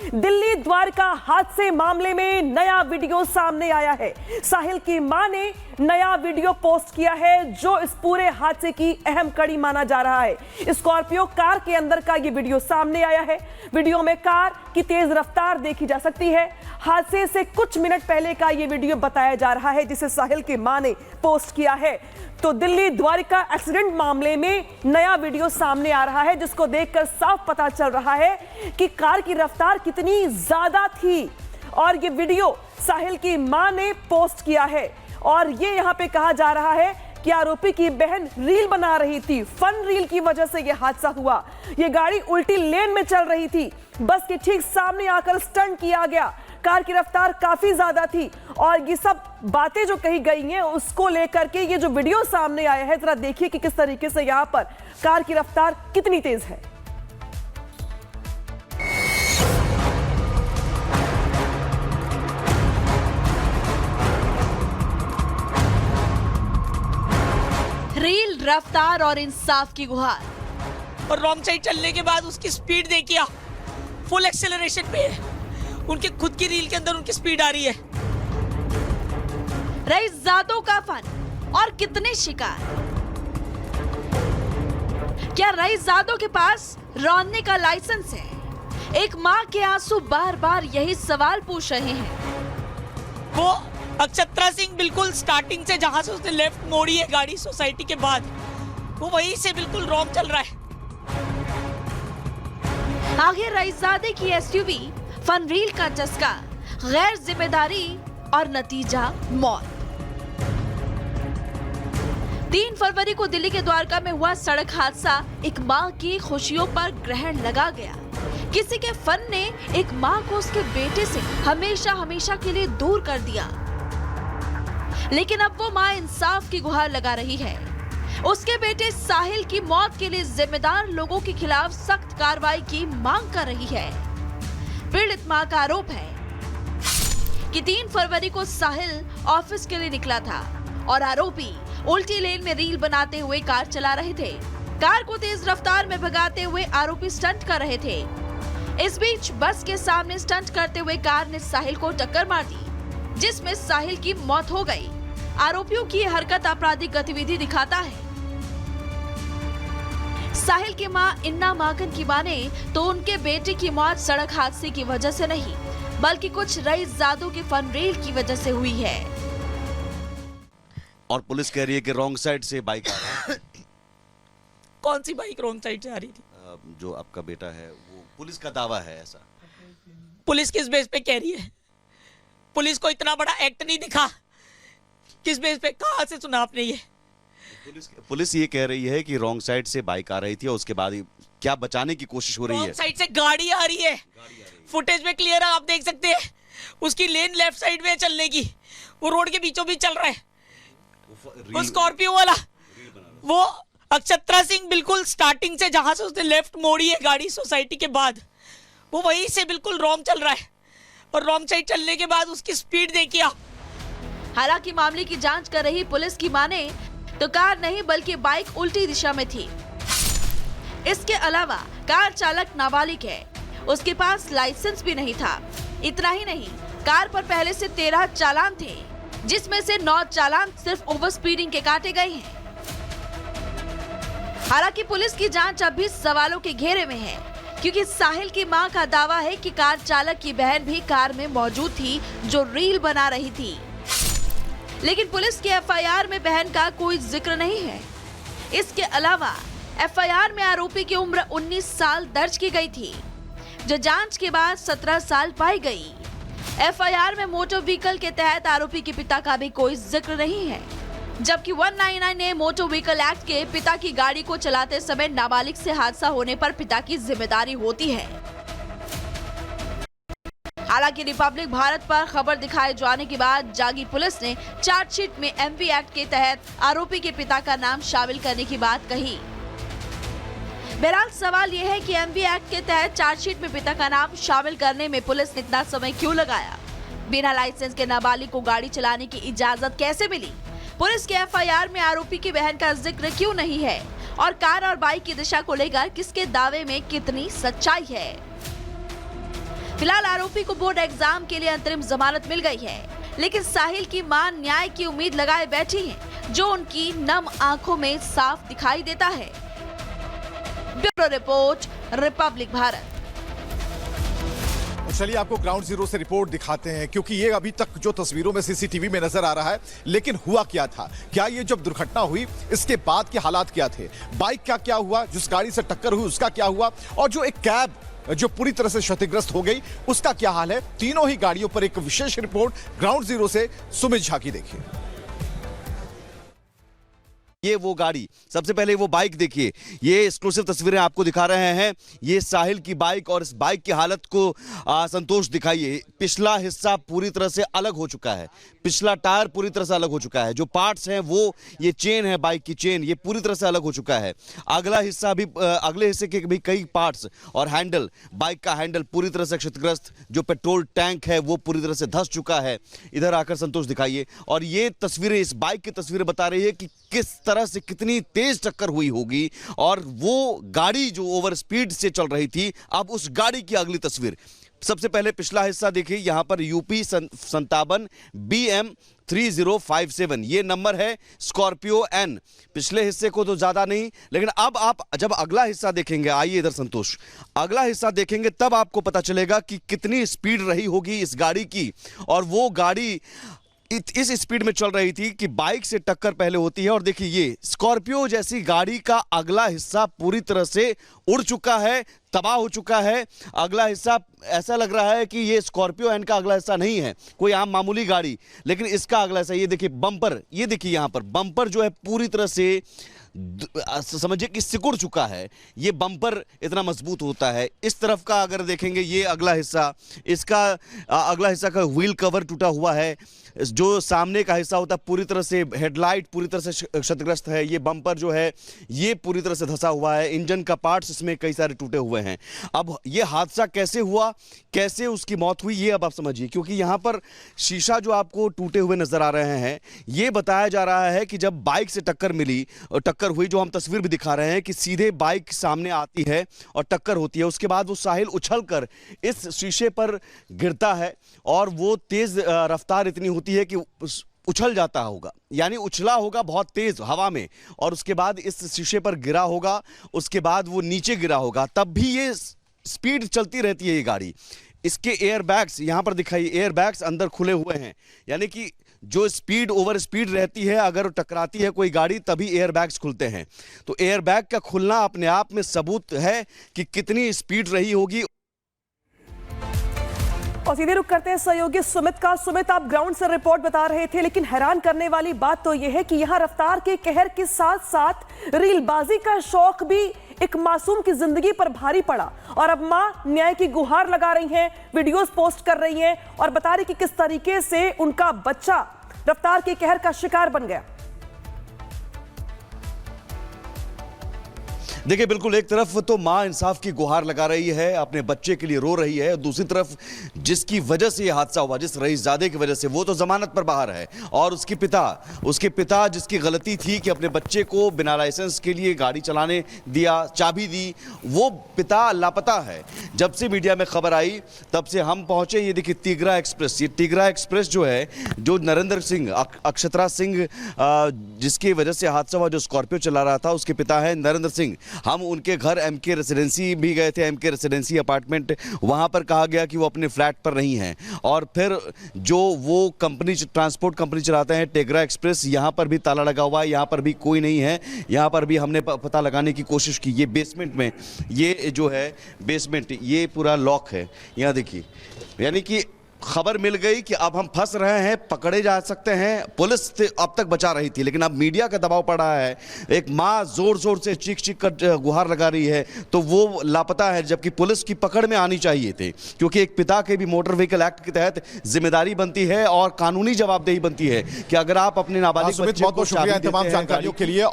दिल्ली द्वारका हादसे मामले में नया वीडियो सामने आया है। साहिल की मां ने नया वीडियो पोस्ट किया है जो इस पूरे हादसे की अहम कड़ी माना जा रहा है। स्कॉर्पियो कार के अंदर का ये वीडियो सामने आया है। वीडियो में कार की तेज रफ्तार देखी जा सकती है। हादसे से कुछ मिनट पहले का ये वीडियो बताया जा रहा है जिसे साहिल की मां ने पोस्ट किया है। तो दिल्ली द्वारका एक्सीडेंट मामले में नया वीडियो सामने आ रहा है जिसको देखकर साफ पता चल रहा है कि कार की रफ्तार कितनी ज्यादा थी और ये वीडियो साहिल की मां ने पोस्ट किया है। और ये यहाँ पे कहा जा रहा है कि आरोपी की बहन रील बना रही थी, फन रील की वजह से यह हादसा हुआ। यह गाड़ी उल्टी लेन में चल रही थी, बस के ठीक सामने आकर स्टंट किया गया। कार की रफ्तार काफी ज्यादा थी और ये सब बातें जो कही गई हैं उसको लेकर के ये जो वीडियो सामने आया है, जरा देखिए कि किस तरीके से यहां पर कार की रफ्तार कितनी तेज है। रील, रफ्तार और इंसाफ की गुहार। और रॉन्ग साइड चलने के बाद उसकी स्पीड देखिए, फुल एक्सेलरेशन पे है। उनके खुद की रील के अंदर उनकी स्पीड आ रही है। रईसजादों का फन और कितने शिकार। क्या रईसजादों के पास रौंदने का लाइसेंस है? एक मां के आंसू बार बार यही सवाल पूछ रहे हैं। वो अक्षत्रा सिंह बिल्कुल स्टार्टिंग से जहां से उसने लेफ्ट मोड़ी है गाड़ी सोसाइटी के बाद, वो वहीं से बिल्कुल रॉन्ग चल रहा है। आगे रईसजादे की एसयूवी, फन रील का चस्का, गैर जिम्मेदारी और नतीजा मौत। 3 फरवरी को दिल्ली के द्वारका में हुआ सड़क हादसा एक मां की खुशियों पर ग्रहण लगा गया। किसी के फन ने एक मां को उसके बेटे से हमेशा हमेशा के लिए दूर कर दिया। लेकिन अब वो मां इंसाफ की गुहार लगा रही है। उसके बेटे साहिल की मौत के लिए जिम्मेदार लोगों के खिलाफ सख्त कार्रवाई की मांग कर रही है। पीड़ित मां का आरोप है कि 3 फरवरी को साहिल ऑफिस के लिए निकला था और आरोपी उल्टी लेन में रील बनाते हुए कार चला रहे थे। कार को तेज रफ्तार में भगाते हुए आरोपी स्टंट कर रहे थे। इस बीच बस के सामने स्टंट करते हुए कार ने साहिल को टक्कर मार दी जिसमें साहिल की मौत हो गई। आरोपियों की यह हरकत आपराधिक गतिविधि दिखाता है। साहिल की मां इन्ना माकन की माने तो उनके बेटे की मौत सड़क हादसे की वजह से नहीं बल्कि कुछ रईसजादों के फन रील की वजह से हुई है। और पुलिस कह रही है कि रॉन्ग साइड से बाइक आ रही है। कौन सी बाइक रॉन्ग साइड से आ रही थी? जो आपका बेटा है वो, पुलिस का दावा है ऐसा। पुलिस किस बेस पे कह रही है? पुलिस को इतना बड़ा एक्ट नहीं दिखा, किस बेस पे, कहां से सुना आपने ये? पुलिस ये कह रही है कि रॉन्ग साइड से बाइक आ रही थी और उसके बाद क्या बचाने की कोशिश हो रही है। रॉन्ग साइड से गाड़ी आ रही है, फुटेज में क्लियर है, आप देख सकते हैं। उसकी लेन लेफ्ट साइड में चलने की, वो रोड के बीचों बीच चल रहा है। वो स्कॉर्पियो वाला, वो अक्षत्रा सिंह बिल्कुल स्टार्टिंग से जहां से उसने लेफ्ट मोड़ी है गाड़ी सोसाइटी के बाद, वो वहीं से बिल्कुल रॉन्ग चल रहा है। और रॉन्ग साइड चलने के बाद उसकी स्पीड देखिए आप। हालांकि मामले की जांच कर रही पुलिस की माने तो कार नहीं बल्कि बाइक उल्टी दिशा में थी। इसके अलावा कार चालक नाबालिग है, उसके पास लाइसेंस भी नहीं था। इतना ही नहीं, कार पर पहले से 13 चालान थे जिसमें से 9 चालान सिर्फ ओवर स्पीडिंग के काटे गए हैं। हालांकि पुलिस की जांच अब भी सवालों के घेरे में है क्योंकि साहिल की मां का दावा है कि कार चालक की बहन भी कार में मौजूद थी जो रील बना रही थी। लेकिन पुलिस की एफआईआर में बहन का कोई जिक्र नहीं है। इसके अलावा एफआईआर में आरोपी की उम्र 19 साल दर्ज की गई थी जो जांच के बाद 17 साल पाई गई। एफआईआर में मोटर व्हीकल के तहत आरोपी के पिता का भी कोई जिक्र नहीं है, जबकि 199 मोटर व्हीकल एक्ट के पिता की गाड़ी को चलाते समय नाबालिग से हादसा होने पर पिता की जिम्मेदारी होती है। हालांकि रिपब्लिक भारत पर खबर दिखाए जाने के बाद जागी पुलिस ने चार्जशीट में एमवी एक्ट के तहत आरोपी के पिता का नाम शामिल करने की बात कही। बहरहाल सवाल यह है कि एमवी एक्ट के तहत चार्जशीट में पिता का नाम शामिल करने में पुलिस ने इतना समय क्यों लगाया? बिना लाइसेंस के नाबालिग को गाड़ी चलाने की इजाजत कैसे मिली? पुलिस के एफआईआर में आरोपी की बहन का जिक्र क्यों नहीं है? और कार और बाइक की दिशा को लेकर किसके दावे में कितनी सच्चाई है? फिलहाल आरोपी को बोर्ड एग्जाम के लिए अंतरिम जमानत मिल गई है, लेकिन साहिल की मां न्याय की उम्मीद लगाए बैठी है, जो उनकी नम आंखों में साफ दिखाई देता है। Bureau report, Republic Bharat. चलिए आपको ग्राउंड जीरो से रिपोर्ट दिखाते हैं, क्योंकि ये अभी तक जो तस्वीरों में सीसीटीवी में नजर आ रहा है, लेकिन हुआ क्या था, क्या ये जब दुर्घटना हुई इसके बाद के हालात क्या थे, बाइक का क्या हुआ, जिस गाड़ी से टक्कर हुई उसका क्या हुआ, और जो एक कैब जो पूरी तरह से क्षतिग्रस्त हो गई उसका क्या हाल है। तीनों ही गाड़ियों पर एक विशेष रिपोर्ट ग्राउंड जीरो से सुमित झा की देखिए। ये वो गाड़ी, सबसे पहले वो बाइक देखिए, ये एक्सक्लूसिव तस्वीरें आपको दिखा रहे हैं। ये साहिल की बाइक और इस बाइक की हालत को संतोष दिखाइए। पिछला हिस्सा पूरी तरह से अलग हो चुका है, पिछला टायर पूरी तरह से अलग हो चुका है, जो पार्ट्स हैं वो ये चेन है, बाइक की चेन, ये पूरी तरह से अलग हो चुका है। अगला हिस्सा भी, अगले हिस्से के भी कई पार्ट्स और हैंडल, बाइक का हैंडल पूरी तरह से क्षतिग्रस्त, जो पेट्रोल टैंक है वो पूरी तरह से धंस चुका है। इधर आकर संतोष दिखाइए। और ये तस्वीरें, इस बाइक की तस्वीरें बता रही है कि किस तरह से कितनी तेज टक्कर हुई होगी, और वो गाड़ी जो ओवर स्पीड से चल रही थी, अब उस गाड़ी की अगली तस्वीर। सबसे पहले पिछला हिस्सा देखिए, यहां पर यूपी 57 BM 3057, ये नंबर है, स्कॉर्पियो एन। पिछले हिस्से को तो ज्यादा नहीं, लेकिन अब आप जब अगला हिस्सा देखेंगे, आइए इधर संतोष, अगला हिस्सा देखेंगे तब आपको पता चलेगा कि कितनी स्पीड रही होगी इस गाड़ी की। और वो गाड़ी इस स्पीड में चल रही थी कि बाइक से टक्कर पहले होती है। और देखिए, ये स्कॉर्पियो जैसी गाड़ी का अगला हिस्सा पूरी तरह से उड़ चुका है, तबाह हो चुका है। अगला हिस्सा ऐसा लग रहा है कि ये स्कॉर्पियो एन का अगला हिस्सा नहीं है, कोई आम मामूली गाड़ी, लेकिन इसका अगला हिस्सा, ये देखिए बम्पर, ये देखिए यहां पर बम्पर जो है पूरी तरह से समझिए कि सिकुड़ चुका है। ये बम्पर इतना मजबूत होता है। इस तरफ का अगर देखेंगे, ये अगला हिस्सा, इसका अगला हिस्सा का व्हील कवर टूटा हुआ है, जो सामने का हिस्सा होता है पूरी तरह से, हेडलाइट पूरी तरह से क्षतिग्रस्त है। ये बम्पर जो है ये पूरी तरह से धंसा हुआ है, इंजन का पार्ट्स इसमें कई सारे टूटे हुए हैं। अब ये हादसा कैसे हुआ, कैसे उसकी मौत हुई, ये अब आप समझिए, क्योंकि यहाँ पर शीशा जो आपको टूटे हुए नजर आ रहे हैं, ये बताया जा रहा है कि जब बाइक से टक्कर मिली, टक्कर हुई, जो हम तस्वीर भी दिखा रहे हैं कि सीधे बाइक सामने आती है और टक्कर होती है, उसके बाद वो साहिल उछलकर इस शीशे पर गिरता है, और वो तेज रफ्तार इतनी होती है कि उछल जाता होगा, यानी उछला होगा बहुत तेज हवा में, और उसके बाद इस शीशे पर गिरा होगा, उसके बाद वो नीचे गिरा होगा। तब भी ये स्पीड चलती रहती है ये गाड़ी। इसके एयर बैग्स यहां पर दिखाइए, एयर बैग्स अंदर खुले हुए हैं, यानी कि जो स्पीड ओवर स्पीड रहती है, अगर टकराती है कोई गाड़ी तभी एयर बैग्स खुलते हैं। तो एयर बैग का खुलना अपने आप में सबूत है कि कितनी स्पीड रही होगी। और सीधे रुक करते हैं सहयोगी सुमित का। सुमित, आप ग्राउंड से रिपोर्ट बता रहे थे, लेकिन हैरान करने वाली बात तो यह है कि यहां रफ्तार के कहर के साथ साथ रीलबाजी का शौक भी एक मासूम की जिंदगी पर भारी पड़ा। और अब मां न्याय की गुहार लगा रही हैं, वीडियोस पोस्ट कर रही हैं और बता रही कि किस तरीके से उनका बच्चा रफ्तार के कहर का शिकार बन गया। देखिए, बिल्कुल एक तरफ तो माँ इंसाफ की गुहार लगा रही है, अपने बच्चे के लिए रो रही है, और दूसरी तरफ जिसकी वजह से यह हादसा हुआ, जिस रईसजादे की वजह से, वो तो जमानत पर बाहर है, और उसके पिता जिसकी गलती थी कि अपने बच्चे को बिना लाइसेंस के लिए गाड़ी चलाने दिया, चाबी दी, वो पिता लापता है। जब से मीडिया में खबर आई तब से हम पहुंचे। ये देखिए तिगरा एक्सप्रेस, ये तिगरा एक्सप्रेस जो है, जो नरेंद्र सिंह, अक्षतरा सिंह जिसकी वजह से हादसा हुआ, जो स्कॉर्पियो चला रहा था, उसके पिता है नरेंद्र सिंह। हम उनके घर MK रेसिडेंसी भी गए थे, MK रेसिडेंसी अपार्टमेंट, वहां पर कहा गया कि वो अपने फ्लैट पर नहीं हैं। और फिर जो वो कंपनी, ट्रांसपोर्ट कंपनी चलाते हैं टेगरा एक्सप्रेस, यहाँ पर भी ताला लगा हुआ है, यहाँ पर भी कोई नहीं है। यहाँ पर भी हमने पता लगाने की कोशिश की, ये बेसमेंट में, ये जो है बेसमेंट, ये पूरा लॉक है। यहाँ देखिए, यानी कि खबर मिल गई कि अब हम फंस रहे हैं, पकड़े जा सकते हैं। पुलिस अब तक बचा रही थी, लेकिन अब मीडिया का दबाव पड़ रहा है। एक माँ जोर जोर से चीख चीख कर गुहार लगा रही है, तो वो लापता है, जबकि पुलिस की पकड़ में आनी चाहिए थे, क्योंकि एक पिता के भी मोटर व्हीकल एक्ट के तहत जिम्मेदारी बनती है और कानूनी जवाबदेही बनती है कि अगर आप अपने नाबालिग बच्चे को बहुत बहुत शुक्रिया तमाम जानकारियों के लिए।